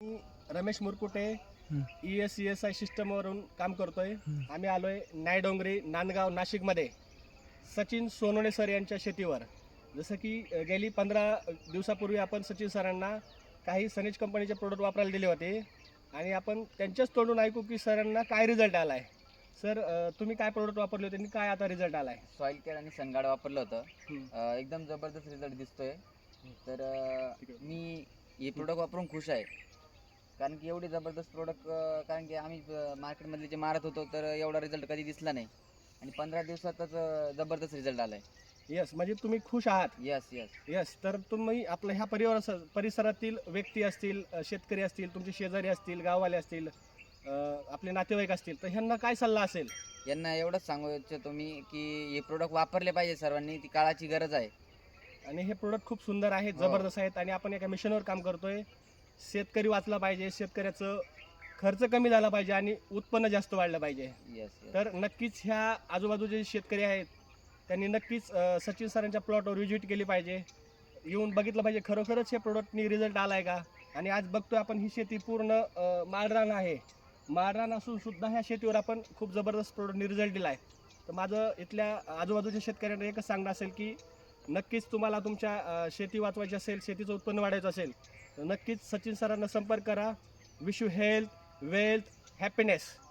मी Ramesh Murkute ESCSI सिस्टमवरून काम करतोय. आम्ही आलोय नायडोंगरी नांदगाव नाशिकमध्ये सचिन सोनवणे सर यांच्या शेतीवर. जसं की गेली 15 दिवसापूर्वी आपण सचिन सरांना काही सनेज कंपनीचे प्रोडक्ट वापरायला दिले होते आणि आपण त्यांच्याच तोंडून ऐकू की सरांना काय रिझल्ट आला आहे. सर तुम्ही काय प्रोडक्ट वापरले होते आणि काय आता रिझल्ट आला आहे? सॉइल केअर आणि सनगार्ड वापरलं होतं. एकदम जबरदस्त रिझल्ट दिसतोय. तर मी हे प्रोडक्ट वापरून खुश आहे. कारण की एवढे जबरदस्त प्रोडक्ट, कारण की आम्ही मार्केटमधले जे मारत होतो तर एवढा रिझल्ट कधी दिसला नाही आणि 15 दिवसातच जबरदस्त रिझल्ट आला आहे. यस, म्हणजे तुम्ही खुश आहात. Yes yes. यस, तर तुम्ही आपल्या ह्या परिसरातील व्यक्ती असतील, शेतकरी असतील, तुमचे शेजारी असतील, गाववाले असतील, आपले नातेवाईक असतील, तर ह्यांना काय सल्ला असेल? यांना एवढंच सांगू इच्छितो मी की हे प्रोडक्ट वापरले पाहिजे सर्वांनी. ती काळाची गरज आहे. आणि हे प्रोडक्ट खूप सुंदर आहेत, हो. जबरदस्त आहेत आणि आपण एका मिशनवर काम करतोय. शेतकरी वाचला पाहिजे, शेतकऱ्याचं खर्च कमी झाला पाहिजे आणि उत्पन्न जास्त वाढलं पाहिजे. Yes yes. तर नक्कीच ह्या आजूबाजूचे शेतकरी आहेत त्यांनी नक्कीच सचिन सरांच्या प्लॉटवर व्हिजिट केली पाहिजे, येऊन बघितलं पाहिजे खरोखरच हे प्रोडक्टनी रिझल्ट आला आहे का. आणि आज बघतोय आपण ही शेती पूर्ण माळरान आहे. माळरान असून सुद्धा ह्या शेतीवर आपण खूप जबरदस्त प्रोडक्टनी रिझल्ट दिला आहे. तर माझं इथल्या आजूबाजूच्या शेतकऱ्यांना एकच सांगणं असेल की नक्कीच तुम्हाला तुमच्या शेती वाचवायची असेल, शेतीचं उत्पन्न वाढायचं असेल तर नक्कीच सचिन सरांना संपर्क करा. Wish you health, wealth, happiness.